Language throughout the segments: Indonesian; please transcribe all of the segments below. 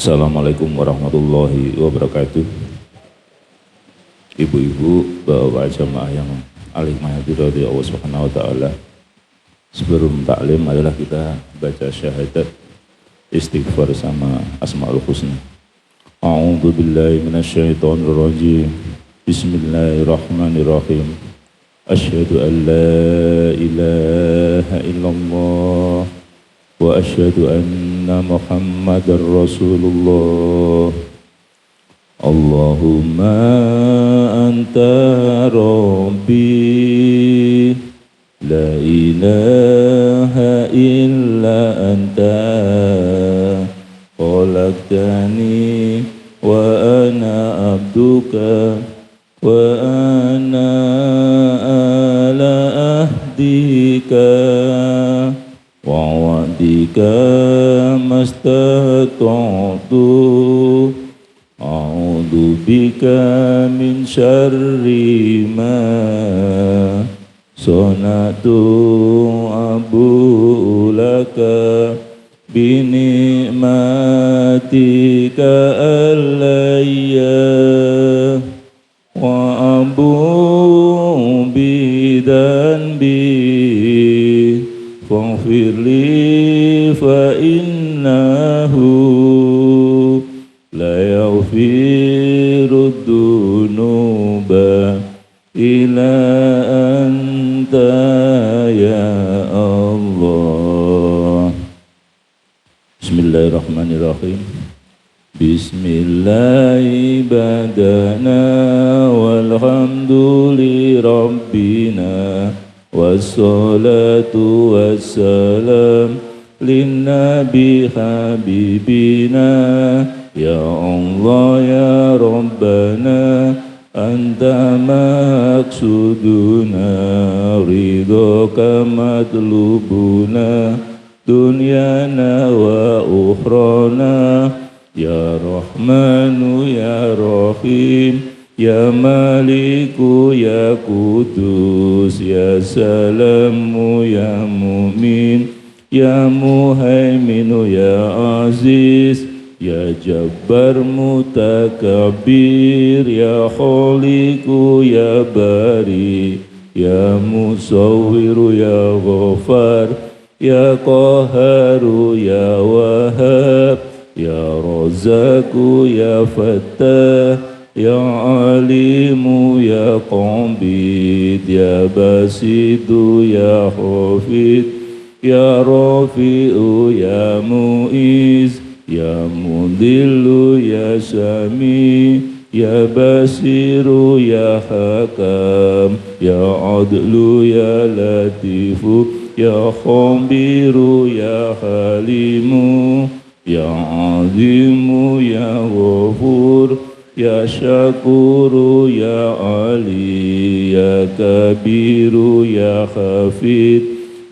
Assalamualaikum warahmatullahi wabarakatuh. Ibu-ibu, bapak jamaah yang alimahati dari Allah Subhanahu wa taala. Sebelum taklim adalah kita baca syahadat istighfar sama Asmaul Husna. A'udzu billahi minasyaitonir rajim. Bismillahirrahmanirrahim. Asyhadu an la ilaha illallah wa asyhadu anna Muhammadar Rasulullah. Allahumma anta rabbi la ilaha illa anta khalaqtani wa ana abduka wa ana ala ahdika wa wa'dika mastata'tu a'udzu bika min syarri ma sonatu abu laka bi ni'matika alayya wa abu bidanbi faghfirli fa innahu la yaghfiru dzunuba illa anta ya Allah. Bismillahirrahmanirrahim. Bismillahi badana walhamduli rabbina wassalatu wassalam linnabi habibina ya Allah ya Rabbana anta maksuduna ridhoka matlubuna dunyana wa ukhrana ya Rahmanu ya Rahim ya Maliku ya Kudus ya Salamu ya Mu'min ya Muhaiminu ya Aziz ya Jabbar Mutakabir ya Khaliku ya Bari ya Musawwiru ya Ghafar ya Qaharu ya Wahhab ya Razzaku ya Fattah ya Alimu ya Qabid ya Basitu ya Hafid ya Rafi'u ya Mu'iz ya Mudillu ya Sami ya Basiru ya Hakam ya Adlu ya Latifu ya Khabiru ya Halimu ya Azimu ya Ghafur ya Syakuru ya Ali ya Kabiru ya Khafid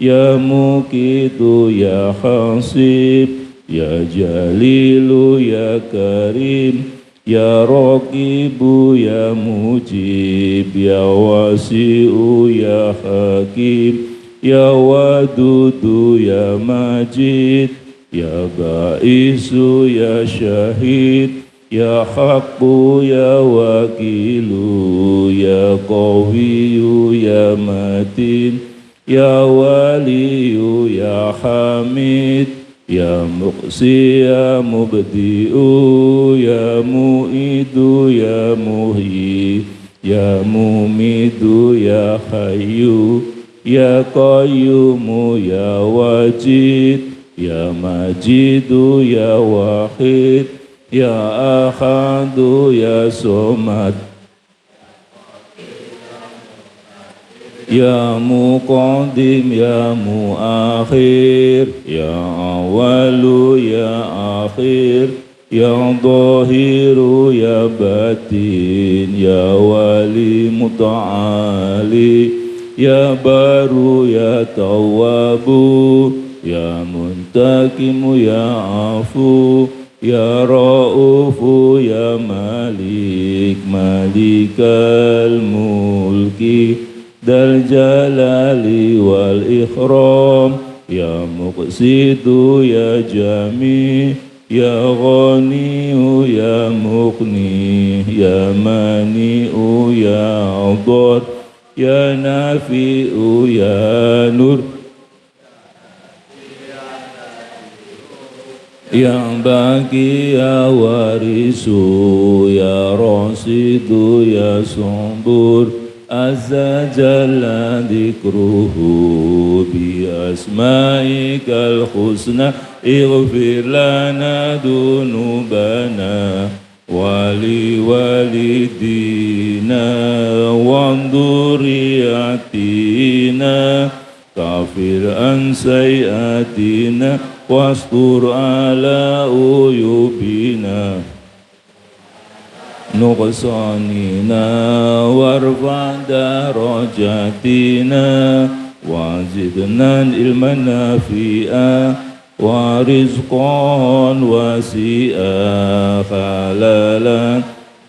ya Muqitu ya Hasib ya Jalilu ya Karim ya Raqibu ya Mujib ya Wasi'u ya Hakim ya Wadudu ya Majid ya Ba'isu ya Syahid ya Haqqu ya Wakilu ya Qawiyu ya Matin ya Waliyu ya Hamid ya Muqsi ya Mubdi'u ya Mu'idu ya Muhyi ya Mumidu ya Hayyu ya Qayyumu ya Wajid ya Majidu ya Wahid ya Ahadu ya Somad ya Muqaddim ya Muakhir ya Awalu ya Akhir ya Zahiru ya Batin ya Wali Muta'ali ya Baru ya Tawwabu ya Muntakimu ya Afu ya Ra'ufu ya Malik Malikal Mulki Dal Jalali wal Ikhram ya Muqsitu ya Jami يا غني يا مغني يا مانع يا ضار يا نافع يا نور يا باقي يا وارث يا راشد يا صبور عز جل ذكره بأسمائك الحسنى اغفر لنا ذنوبنا ولوالدينا وذرياتنا كفر عن سيئاتنا واستر على عيوبنا نقصاننا وارفع درجاتنا وزدنا علما نافعا ورزقا واسعا حلالا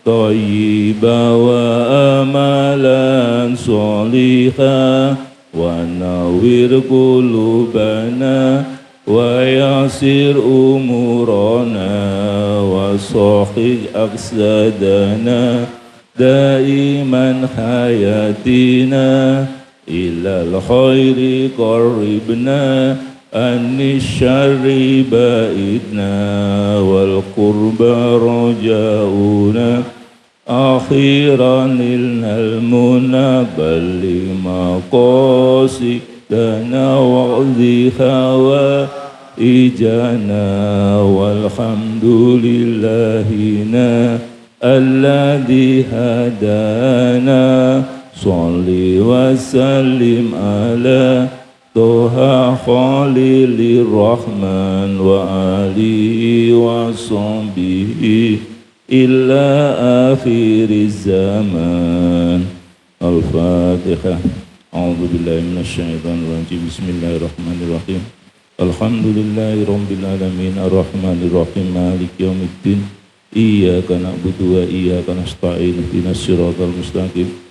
طيبا واملا صالحا ونور قلوبنا ويسر أمورنا وصحح أجسادنا دائما حياتنا إلى الخير قربنا عن الشر بعدنا والقرب رجاؤنا أخيرا لنا المنى بل مقاصدنا واقض حوائجنا والحمد لله الذي هدانا صل وسلم على طه خليل الرحمن وآله وصحبه إلى آخر الزمان. الفاتحة. أعوذ بالله من الشيطان الرجيم. بسم الله الرحمن الرحيم. الحمد لله رب العالمين الرحمن الرحيم مالك يوم الدين إياك نعبد وإياك نستعين اهدنا الصراط المستقيم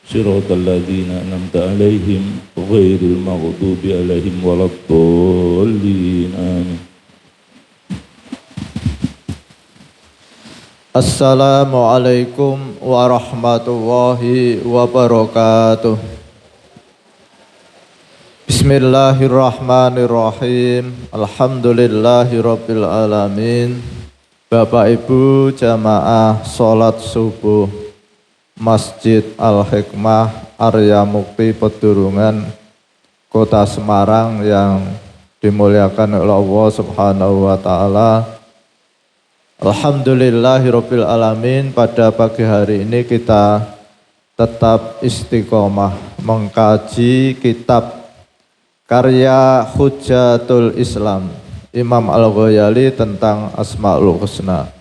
صراط الذين أنعمت عليهم غير المغضوب عليهم ولا الضالين آمين. Assalamualaikum warahmatullahi wabarakatuh. Bismillahirrahmanirrahim. Alhamdulillahirabbil alamin. Bapak Ibu jamaah salat subuh Masjid Al-Hikmah Arya Mukti Pedurungan Kota Semarang yang dimuliakan oleh Allah Subhanahu wa taala. Alhamdulillahirabbil alamin, pada pagi hari ini kita tetap istiqomah mengkaji kitab karya Hujjatul Islam Imam Al-Ghazali tentang Asmaul Husna.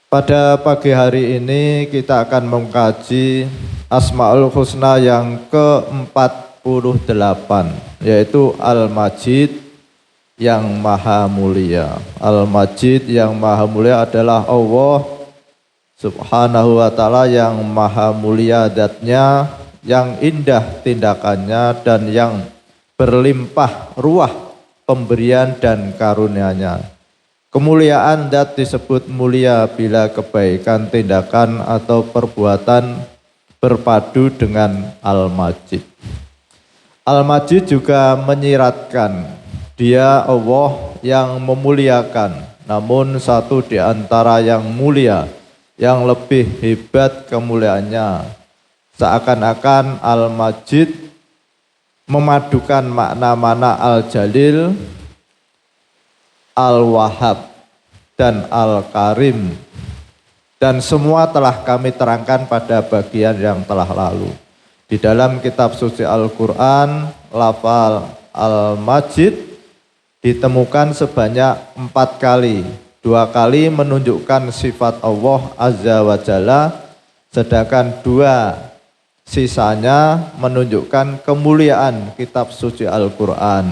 Pada pagi hari ini kita akan mengkaji Asmaul Husna yang ke-48, yaitu Al-Majid yang Maha Mulia. Al-Majid yang Maha Mulia adalah Allah Subhanahu wa ta'ala yang Maha Mulia zatnya, yang indah tindakannya, dan yang berlimpah ruah pemberian dan karunia-Nya. Kemuliaan zat disebut mulia bila kebaikan tindakan atau perbuatan berpadu dengan Al-Majid. Al-Majid juga menyiratkan Dia Allah yang memuliakan, namun satu di antara yang mulia, yang lebih hebat kemuliaannya. Seakan-akan Al-Majid memadukan makna-makna Al-Jalil, Al-Wahhab, dan Al-Karim. Dan semua telah kami terangkan pada bagian yang telah lalu. Di dalam kitab suci Al-Quran, lafal Al-Majid ditemukan sebanyak 4 kali. 2 kali menunjukkan sifat Allah Azza wa Jalla, sedangkan 2 sisanya menunjukkan kemuliaan kitab suci Al-Quran.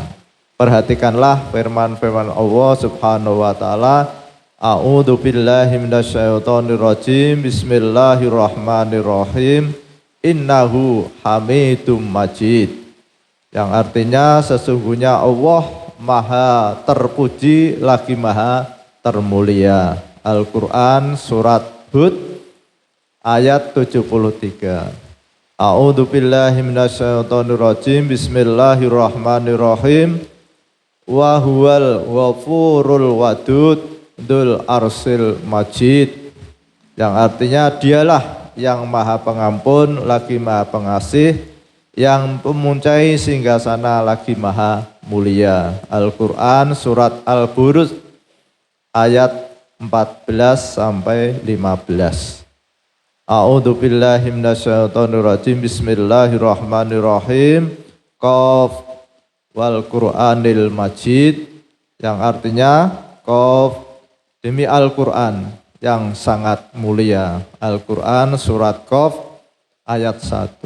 Perhatikanlah firman-firman Allah Subhanahu wa ta'ala. A'udzu billahi minasyaitonir rajim. Bismillahirrahmanirrahim. Innahu Hamidum Majid. Yang artinya sesungguhnya Allah Maha terpuji lagi Maha termulia. Al-Quran surat Hud ayat 73. A'udzu billahi minasyaitonir rajim. Bismillahirrahmanirrahim. Wa huwal ghafurul wadud dzul arsil majid. Yang artinya dialah yang maha pengampun lagi maha pengasih, yang memuncai singgasana lagi maha mulia. Al-Quran surat Al-Buruj ayat 14 sampai 15. A'udzu billahi minasyaitonir rajim. Bismillahirrahmanirrahim. Qaf wal Qur'anil Majid, yang artinya Qaf demi Al-Qur'an yang sangat mulia. Al-Qur'an surat Qaf ayat 1.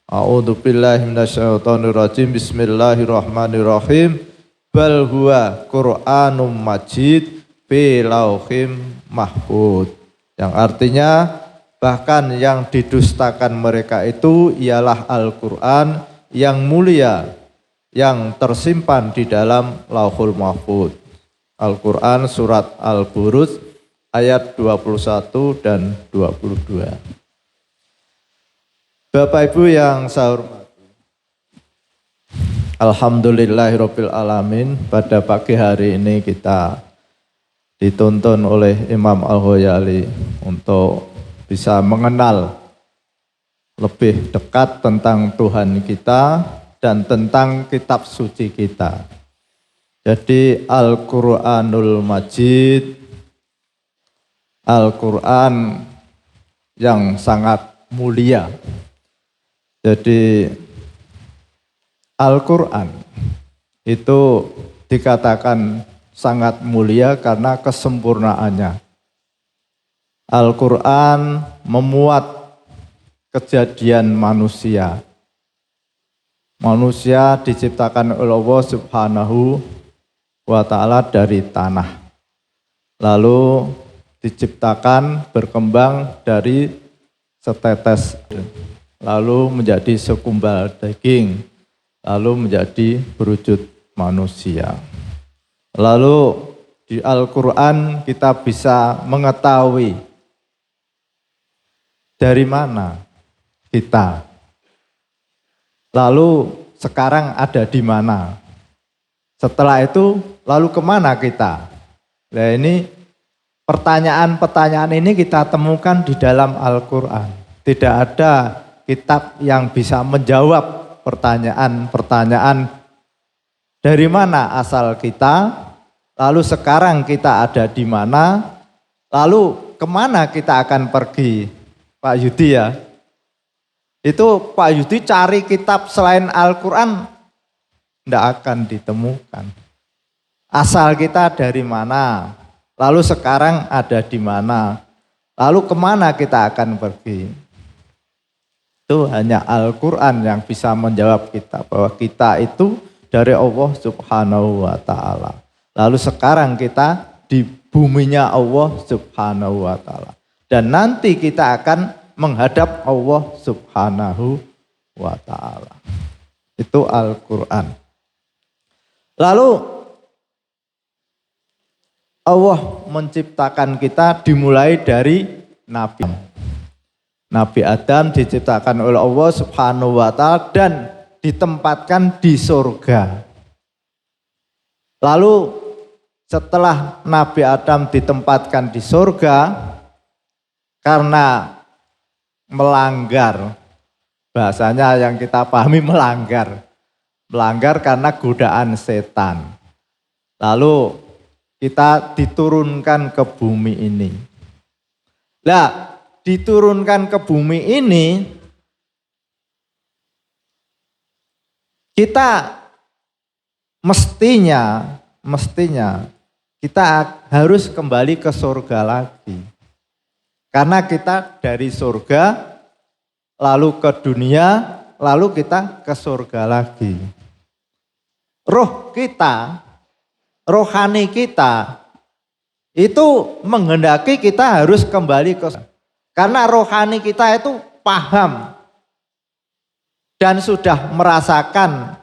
A'udzu billahi minasyaitonir rajim. Bismillahirrahmanirrahim. Bal huwa Qur'anum Majid fi lauhim mahfud, yang artinya bahkan yang didustakan mereka itu ialah Al-Qur'an yang mulia yang tersimpan di dalam Lauhul Mahfud. Al-Qur'an surat Al-Buruj ayat 21 dan 22. Bapak Ibu yang saya hormati, alhamdulillahirabbil alamin, pada pagi hari ini kita dituntun oleh Imam Al-Ghazali untuk bisa mengenal lebih dekat tentang Tuhan kita dan tentang kitab suci kita. Jadi Al-Qur'anul Majid, Al-Qur'an yang sangat mulia. Jadi Al-Qur'an itu dikatakan sangat mulia karena kesempurnaannya. Al-Qur'an memuat kejadian manusia. Manusia diciptakan oleh Allah Subhanahu wa ta'ala dari tanah. Lalu diciptakan berkembang dari setetes, lalu menjadi sekumbal daging, lalu menjadi berwujud manusia. Lalu di Al-Qur'an kita bisa mengetahui dari mana kita. Lalu sekarang ada di mana. Setelah itu lalu kemana kita? Nah ini pertanyaan-pertanyaan ini kita temukan di dalam Al-Qur'an. Tidak ada kitab yang bisa menjawab pertanyaan-pertanyaan dari mana asal kita, lalu sekarang kita ada di mana, lalu kemana kita akan pergi, Pak Yudi ya. Itu Pak Yudi cari kitab selain Al-Quran, tidak akan ditemukan. Asal kita dari mana, lalu sekarang ada di mana, lalu kemana kita akan pergi. Itu hanya Al-Quran yang bisa menjawab kita, bahwa kita itu dari Allah Subhanahu wa ta'ala. Lalu sekarang kita di buminya Allah Subhanahu wa ta'ala. Dan nanti kita akan menghadap Allah Subhanahu wa ta'ala. Itu Al-Quran. Lalu Allah menciptakan kita dimulai dari Nabi. Nabi Adam diciptakan oleh Allah Subhanahu wa ta'ala dan ditempatkan di surga. Lalu setelah Nabi Adam ditempatkan di surga karena melanggar, bahasanya yang kita pahami melanggar karena godaan setan. Lalu kita diturunkan ke bumi ini. Nah, diturunkan ke bumi ini kita mestinya kita harus kembali ke surga lagi. Karena kita dari surga lalu ke dunia, lalu kita ke surga lagi. Roh kita, rohani kita itu menghendaki kita harus kembali ke surga. Karena rohani kita itu paham dan sudah merasakan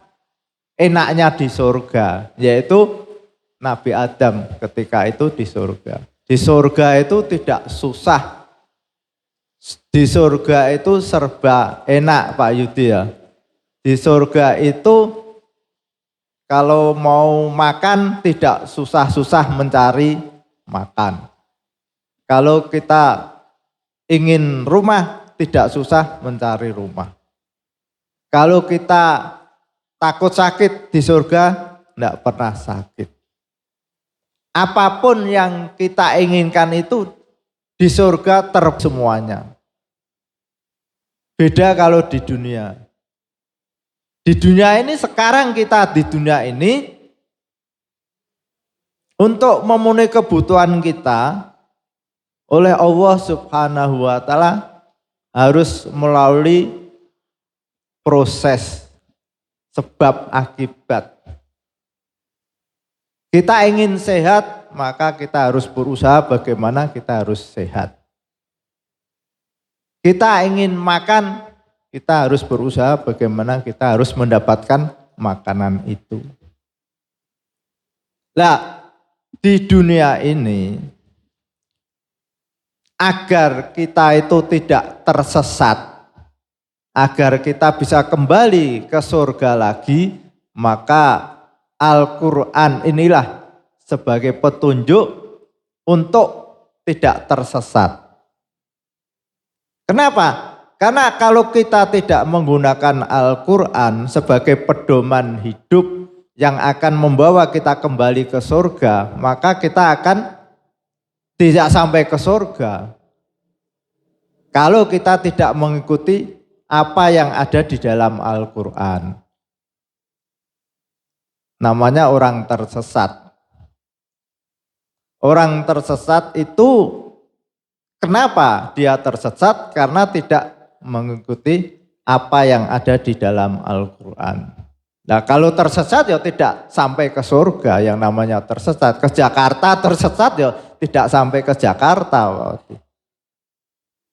enaknya di surga, yaitu Nabi Adam ketika itu di surga. Di surga itu tidak susah. Di surga itu serba enak Pak Yudi ya. Di surga itu kalau mau makan tidak susah-susah mencari makan. Kalau kita ingin rumah tidak susah mencari rumah. Kalau kita takut sakit di surga tidak pernah sakit. Apapun yang kita inginkan itu di surga semuanya. Beda kalau di dunia. Di dunia ini sekarang kita di dunia ini untuk memenuhi kebutuhan kita oleh Allah Subhanahu wa taala harus melalui proses sebab akibat. Kita ingin sehat, maka kita harus berusaha bagaimana kita harus sehat. Kita ingin makan, kita harus berusaha bagaimana kita harus mendapatkan makanan itu. Nah, di dunia ini, agar kita itu tidak tersesat, agar kita bisa kembali ke surga lagi, maka Al-Quran inilah sebagai petunjuk untuk tidak tersesat. Kenapa? Karena kalau kita tidak menggunakan Al-Quran sebagai pedoman hidup yang akan membawa kita kembali ke surga, maka kita akan tidak sampai ke surga. Kalau kita tidak mengikuti apa yang ada di dalam Al-Quran. Namanya orang tersesat. Orang tersesat itu kenapa dia tersesat? Karena tidak mengikuti apa yang ada di dalam Al-Quran. Nah kalau tersesat ya tidak sampai ke surga yang namanya tersesat. Ke Jakarta tersesat ya tidak sampai ke Jakarta.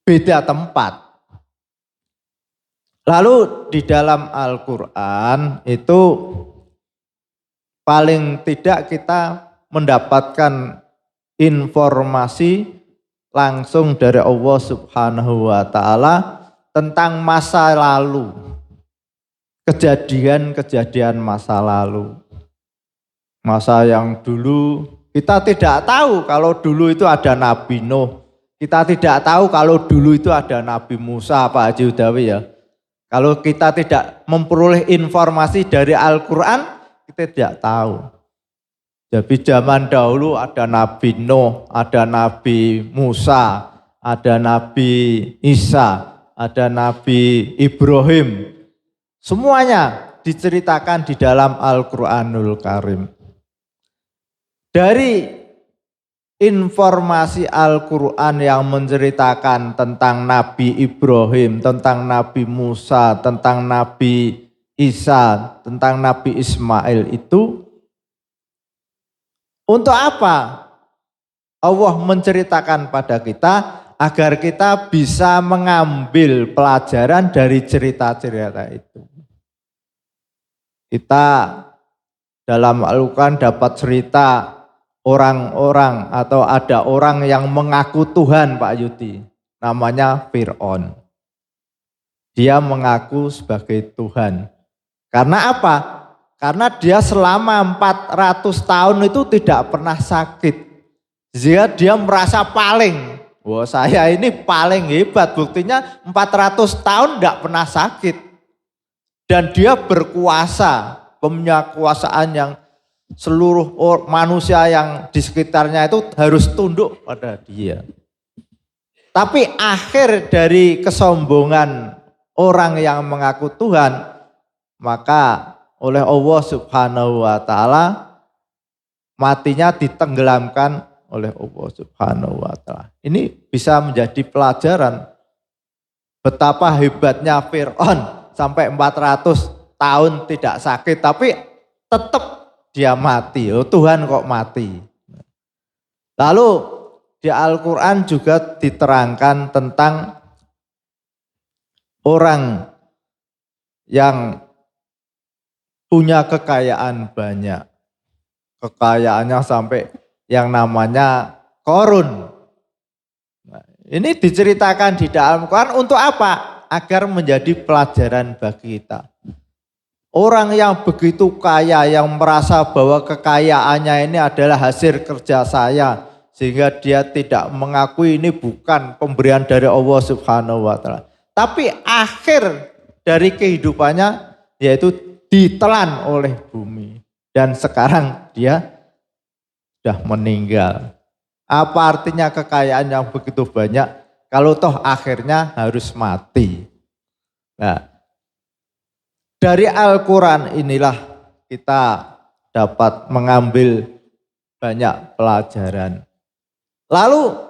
Beda tempat. Lalu di dalam Al-Quran itu paling tidak kita mendapatkan informasi langsung dari Allah Subhanahu wa taala tentang masa lalu. Kejadian-kejadian masa lalu. Masa yang dulu kita tidak tahu kalau dulu itu ada Nabi Nuh. Kita tidak tahu kalau dulu itu ada Nabi Musa, Pak Haji Udawi ya. Kalau kita tidak memperoleh informasi dari Al-Quran, kita tidak tahu. Jadi zaman dahulu ada Nabi Nuh, ada Nabi Musa, ada Nabi Isa, ada Nabi Ibrahim. Semuanya diceritakan di dalam Al-Quranul Karim. Dari informasi Al-Quran yang menceritakan tentang Nabi Ibrahim, tentang Nabi Musa, tentang Nabi Isa, tentang Nabi Ismail itu, untuk apa Allah menceritakan pada kita agar kita bisa mengambil pelajaran dari cerita-cerita itu. Kita dalam Al-Quran dapat cerita orang-orang atau ada orang yang mengaku Tuhan Pak Yudi, namanya Fir'aun. Dia mengaku sebagai Tuhan. Karena apa? Karena dia selama 400 tahun itu tidak pernah sakit. Dia merasa paling, wah saya ini paling hebat, buktinya 400 tahun tidak pernah sakit. Dan dia berkuasa, punya kekuasaan yang seluruh manusia yang di sekitarnya itu harus tunduk pada dia. Tapi akhir dari kesombongan orang yang mengaku Tuhan, maka oleh Allah Subhanahu wa taala matinya ditenggelamkan oleh Allah Subhanahu wa taala. Ini bisa menjadi pelajaran betapa hebatnya Fir'aun sampai 400 tahun tidak sakit tapi tetap dia mati. Oh, Tuhan kok mati. Lalu di Al-Quran juga diterangkan tentang orang yang punya kekayaan banyak. kekayaannya sampai yang namanya Qarun. Nah, ini diceritakan di dalam Quran untuk apa? Agar menjadi pelajaran bagi kita. Orang yang begitu kaya, yang merasa bahwa kekayaannya ini adalah hasil kerja saya, sehingga dia tidak mengakui ini bukan pemberian dari Allah Subhanahu wa Ta'ala. Tapi akhir dari kehidupannya yaitu ditelan oleh bumi. Dan sekarang dia sudah meninggal. Apa artinya kekayaan yang begitu banyak kalau toh akhirnya harus mati? Nah, dari Al-Quran inilah kita dapat mengambil banyak pelajaran. Lalu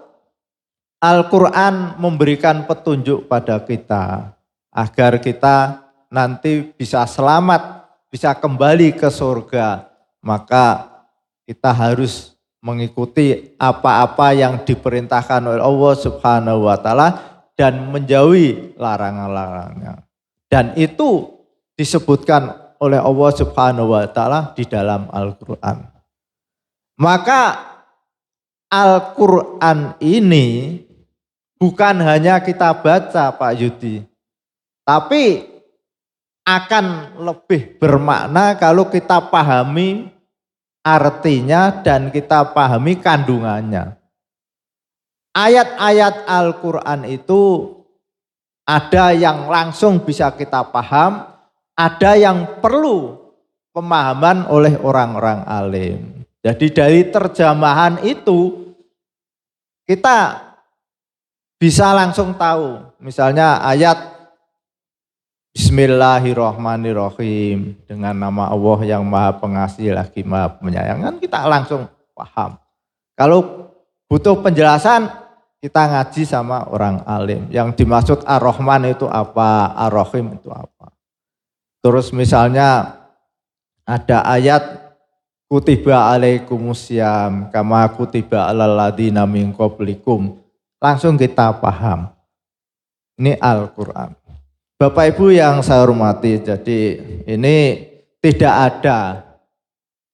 Al-Quran memberikan petunjuk pada kita agar kita nanti bisa selamat, bisa kembali ke surga. Maka kita harus mengikuti apa-apa yang diperintahkan oleh Allah Subhanahu wa Ta'ala dan menjauhi larangan-larangannya. Dan itu disebutkan oleh Allah Subhanahu wa Ta'ala di dalam Al-Quran. Maka Al-Quran ini bukan hanya kita baca, Pak Yudi, tapi akan lebih bermakna kalau kita pahami artinya dan kita pahami kandungannya. Ayat-ayat Al-Quran itu ada yang langsung bisa kita paham, ada yang perlu pemahaman oleh orang-orang alim. Jadi dari terjemahan itu kita bisa langsung tahu. Misalnya ayat Bismillahirrahmanirrahim, dengan nama Allah yang Maha Pengasih lagi Maha Penyayang, kan kita langsung paham. Kalau butuh penjelasan, kita ngaji sama orang alim. Yang dimaksud Ar-Rahman itu apa, Ar-Rahim itu apa. Terus misalnya ada ayat kutiba alaikumusiyam kama kutiba alal ladzina min qablikum. Langsung kita paham. Ini Al-Quran. Bapak Ibu yang saya hormati, jadi ini tidak ada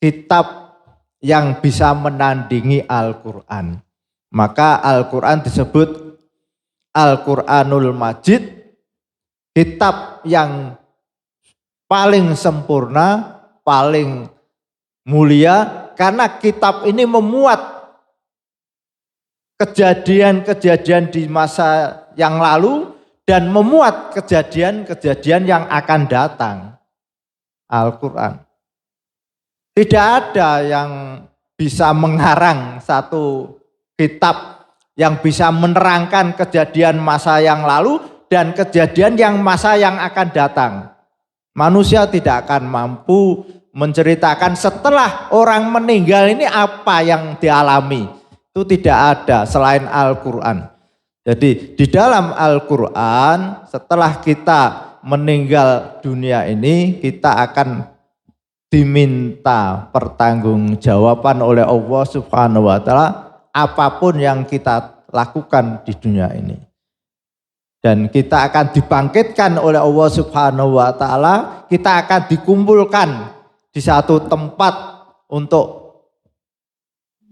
kitab yang bisa menandingi Al-Quran. Maka Al-Quran disebut Al-Quranul Majid, kitab yang paling sempurna, paling mulia, karena kitab ini memuat kejadian-kejadian di masa yang lalu dan memuat kejadian-kejadian yang akan datang. Al-Quran. Tidak ada yang bisa mengarang satu kitab yang bisa menerangkan kejadian masa yang lalu dan kejadian yang masa yang akan datang. Manusia tidak akan mampu menceritakan setelah orang meninggal ini apa yang dialami. Itu tidak ada selain Al-Quran. Jadi di dalam Al-Quran setelah kita meninggal dunia ini kita akan diminta pertanggungjawaban oleh Allah Subhanahu wa Ta'ala apapun yang kita lakukan di dunia ini. Dan kita akan dibangkitkan oleh Allah Subhanahu wa Ta'ala, kita akan dikumpulkan di satu tempat untuk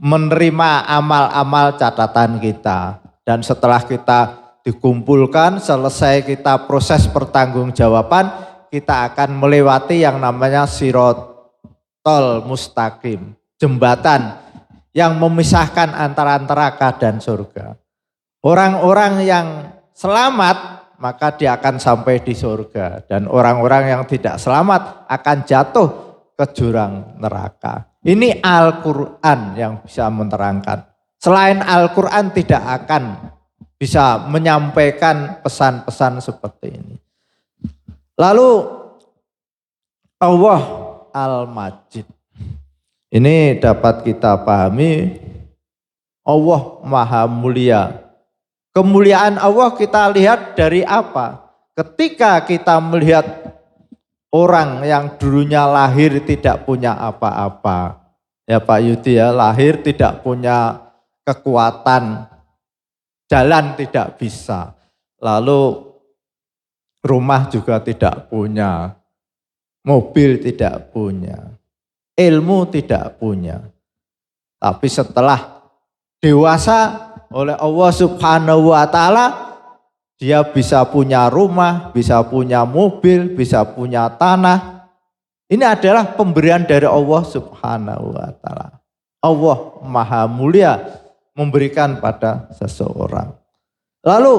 menerima amal-amal catatan kita. Dan setelah kita dikumpulkan, selesai kita proses pertanggungjawaban, kita akan melewati yang namanya Siratal Mustaqim, jembatan yang memisahkan antara neraka dan surga. Orang-orang yang selamat maka dia akan sampai di surga, dan orang-orang yang tidak selamat akan jatuh ke jurang neraka. Ini Al-Quran yang bisa menerangkan. Selain Al-Quran tidak akan bisa menyampaikan pesan-pesan seperti ini. Lalu Allah Al-Majid. Ini dapat kita pahami, Allah Maha Mulia. Kemuliaan Allah kita lihat dari apa? Ketika kita melihat orang yang dulunya lahir tidak punya apa-apa. Ya Pak Yudi ya, lahir tidak punya kekuatan, jalan tidak bisa, lalu rumah juga tidak punya, mobil tidak punya. ilmu tidak punya. Tapi setelah dewasa oleh Allah Subhanahu wa taala, dia bisa punya rumah, bisa punya mobil, bisa punya tanah. Ini adalah pemberian dari Allah Subhanahu wa taala. Allah Maha Mulia memberikan pada seseorang. Lalu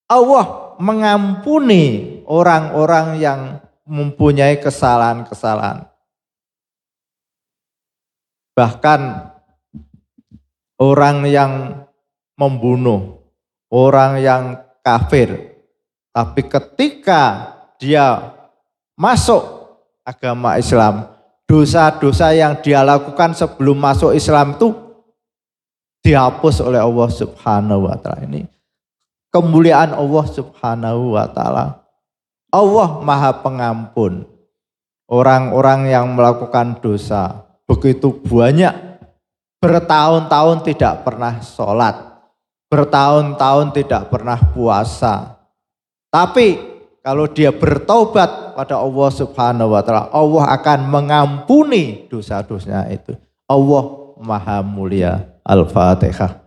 Allah mengampuni orang-orang yang mempunyai kesalahan-kesalahan. Bahkan orang yang membunuh, orang yang kafir, tapi ketika dia masuk agama Islam, dosa-dosa yang dia lakukan sebelum masuk Islam itu dihapus oleh Allah Subhanahu wa taala. Ini kemuliaan Allah Subhanahu wa taala. Allah Maha Pengampun. Orang-orang yang melakukan dosa begitu banyak, bertahun-tahun tidak pernah sholat, bertahun-tahun tidak pernah puasa. Tapi kalau dia bertaubat pada Allah Subhanahu wa taala, Allah akan mengampuni dosa-dosanya itu. Allah Maha Mulia. Al-Fatihah.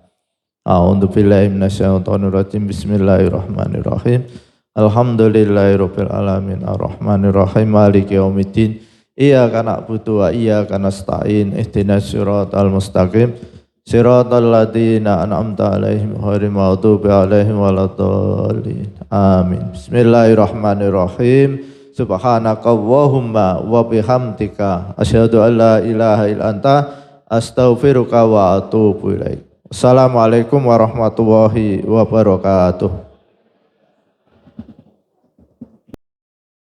A'udzu billahi minasyaitonir rajim. Bismillahirrahmanirrahim. Alhamdulillahirabbil alamin arrahmanir rahim maliki yaumiddin. Iyyaka na'budu wa iyyaka nasta'in. Ihdinas siratal mustaqim. Siratal ladzina an'amta 'alaihim ghairil maghdubi 'alaihim waladdallin. Amin. Bismillahirrahmanirrahim. Subhanakallahumma wa bihamdika asyhadu an la ilaha illa anta astaghfiruka wa atubu ilaik. Assalamualaikum warahmatullahi wabarakatuh.